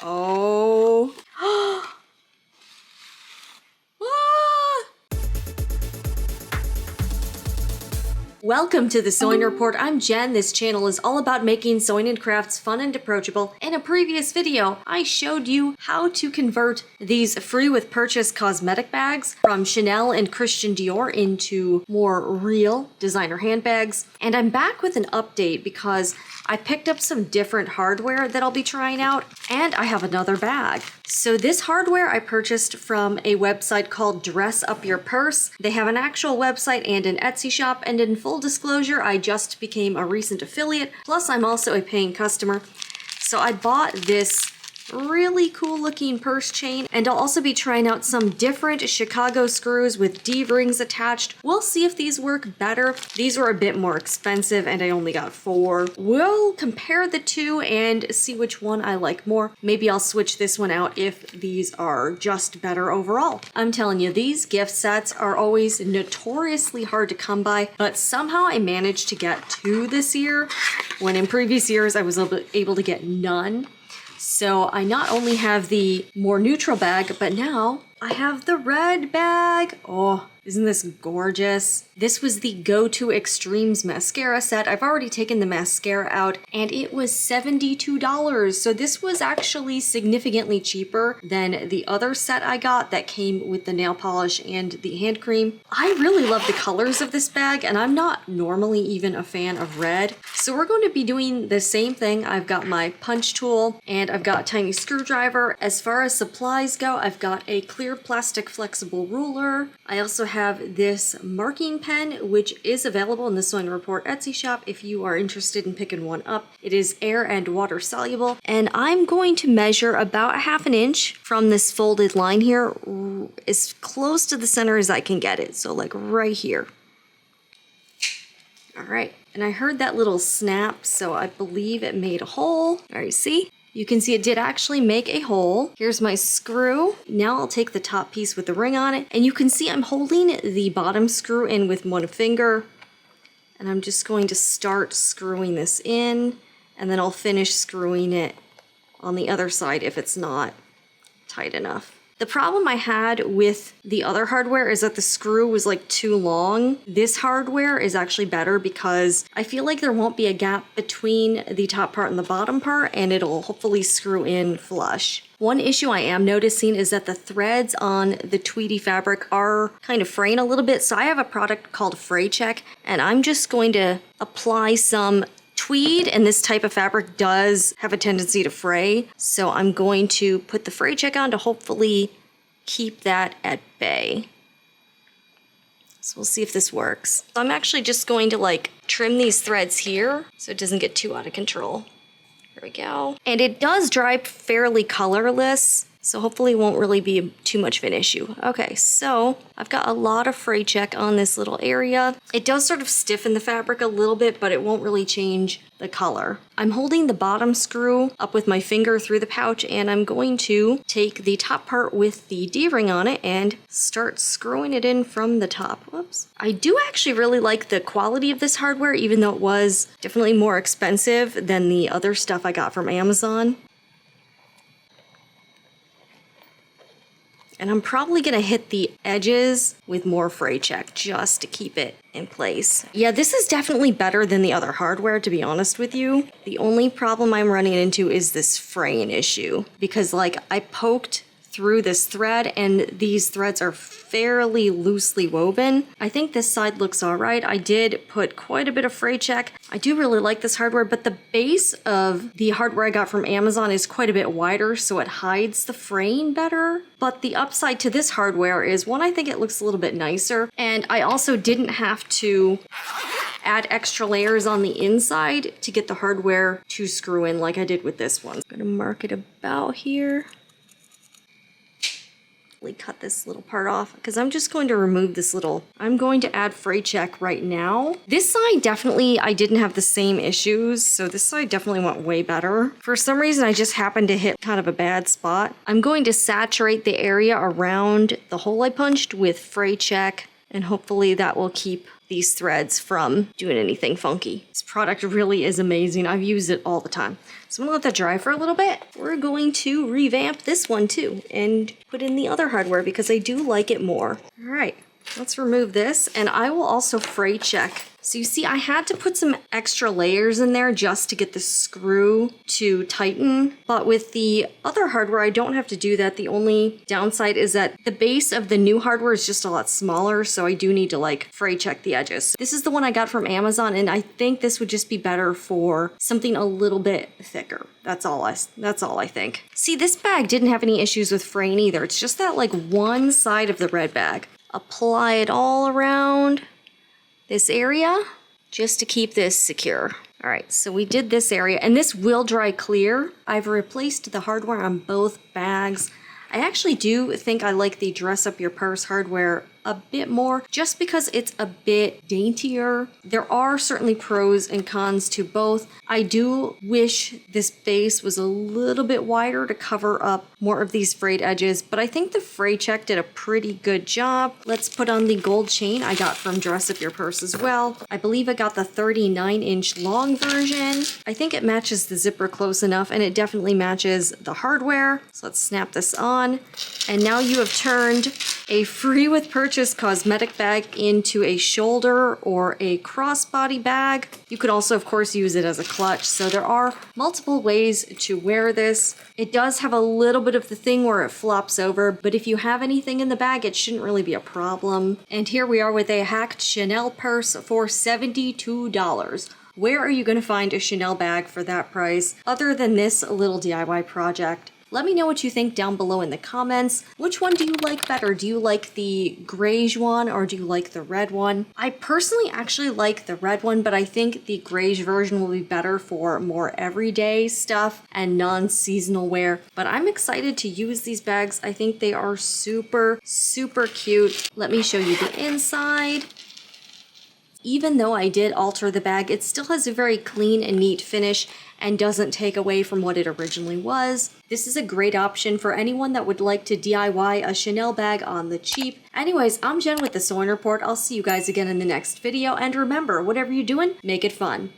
Oh. Welcome to the Sewing Report. I'm Jen. This channel is all about making sewing and crafts fun and approachable. In a previous video, I showed you how to convert these free with purchase cosmetic bags from Chanel and Christian Dior into more real designer handbags. And I'm back with an update because I picked up some different hardware that I'll be trying out, and I have another bag. So this hardware I purchased from a website called Dress Up Your Purse. They have an actual website and an Etsy shop, and in full disclosure, I just became a recent affiliate, plus I'm also a paying customer. So I bought this really cool looking purse chain, and I'll also be trying out some different Chicago screws with D rings attached. We'll see if these work better. These were a bit more expensive and I only got 4. We'll compare the two and see which one I like more. Maybe I'll switch this one out if these are just better overall. I'm telling you, these gift sets are always notoriously hard to come by, but somehow I managed to get 2 this year, when in previous years I was able to get none. So I not only have the more neutral bag, but now I have the red bag. Oh, isn't this gorgeous? This was the Go-To Extremes mascara set. I've already taken the mascara out and it was $72. So this was actually significantly cheaper than the other set I got that came with the nail polish and the hand cream. I really love the colors of this bag, and I'm not normally even a fan of red. So we're going to be doing the same thing. I've got my punch tool and I've got a tiny screwdriver. As far as supplies go, I've got a clear plastic flexible ruler. I also have this marking pen, which is available in the Sewing Report Etsy shop if you are interested in picking one up. It is air and water soluble, and I'm going to measure about 1/2 inch from this folded line here, as close to the center as I can get it. So like right here. All right, and I heard that little snap, so I believe it made a hole. All right, see? You can see it did actually make a hole. Here's my screw. Now I'll take the top piece with the ring on it, and you can see I'm holding the bottom screw in with one finger, and I'm just going to start screwing this in, and then I'll finish screwing it on the other side if it's not tight enough. The problem I had with the other hardware is that the screw was like too long. This hardware is actually better because I feel like there won't be a gap between the top part and the bottom part, and it'll hopefully screw in flush. One issue I am noticing is that the threads on the tweedy fabric are kind of fraying a little bit. So I have a product called Fray Check, and I'm just going to apply some tweed, and this type of fabric does have a tendency to fray. So I'm going to put the Fray Check on to hopefully keep that at bay. So we'll see if this works. So I'm actually just going to like trim these threads here so it doesn't get too out of control. There we go. And it does dry fairly colorless, so hopefully it won't really be too much of an issue. Okay, so I've got a lot of Fray Check on this little area. It does sort of stiffen the fabric a little bit, but it won't really change the color. I'm holding the bottom screw up with my finger through the pouch, and I'm going to take the top part with the D-ring on it and start screwing it in from the top. Whoops. I do actually really like the quality of this hardware, even though it was definitely more expensive than the other stuff I got from Amazon. And I'm probably gonna hit the edges with more Fray Check just to keep it in place. Yeah, this is definitely better than the other hardware, to be honest with you. The only problem I'm running into is this fraying issue, because like I poked through this thread and these threads are fairly loosely woven. I think this side looks all right. I did put quite a bit of Fray Check. I do really like this hardware, but the base of the hardware I got from Amazon is quite a bit wider, so it hides the fraying better. But the upside to this hardware is, one, I think it looks a little bit nicer, and I also didn't have to add extra layers on the inside to get the hardware to screw in like I did with this one. I'm gonna mark it about here. Cut this little part off because I'm just going to remove this little. I'm going to add Fray Check right now. This side definitely, I didn't have the same issues, so this side definitely went way better. For some reason, I just happened to hit kind of a bad spot. I'm going to saturate the area around the hole I punched with Fray Check, and hopefully that will keep these threads from doing anything funky. This product really is amazing. I've used it all the time. So I'm gonna let that dry for a little bit. We're going to revamp this one too and put in the other hardware because I do like it more. All right, let's remove this, and I will also fray check. So you see, I had to put some extra layers in there just to get the screw to tighten, but with the other hardware, I don't have to do that. The only downside is that the base of the new hardware is just a lot smaller, so I do need to like fray check the edges. This is the one I got from Amazon, and I think this would just be better for something a little bit thicker. That's all I think. See, this bag didn't have any issues with fraying either. It's just that like one side of the red bag. Apply it all around this area just to keep this secure. All right, so we did this area, and this will dry clear. I've replaced the hardware on both bags. I actually do think I like the dress up your purse hardware a bit more just because it's a bit daintier. There are certainly pros and cons to both. I do wish this base was a little bit wider to cover up more of these frayed edges, but I think the fray check did a pretty good job. Let's put on the gold chain I got from Dress Up Your Purse as well. I believe I got the 39-inch long version. I think it matches the zipper close enough, and it definitely matches the hardware. So let's snap this on. And now you have turned a free with purchase cosmetic bag into a shoulder or a crossbody bag. You could also, of course, use it as a clutch. So there are multiple ways to wear this. It does have a little bit of the thing where it flops over, but if you have anything in the bag, it shouldn't really be a problem. And here we are with a hacked Chanel purse for $72. Where are you going to find a Chanel bag for that price other than this little DIY project? Let me know what you think down below in the comments. Which one do you like better? Do you like the grayish one or do you like the red one? I personally actually like the red one, but I think the grayish version will be better for more everyday stuff and non-seasonal wear. But I'm excited to use these bags. I think they are super, super cute. Let me show you the inside. Even though I did alter the bag, it still has a very clean and neat finish and doesn't take away from what it originally was. This is a great option for anyone that would like to DIY a Chanel bag on the cheap. Anyways, I'm Jen with the Sewing Report. I'll see you guys again in the next video, and remember, whatever you're doing, make it fun.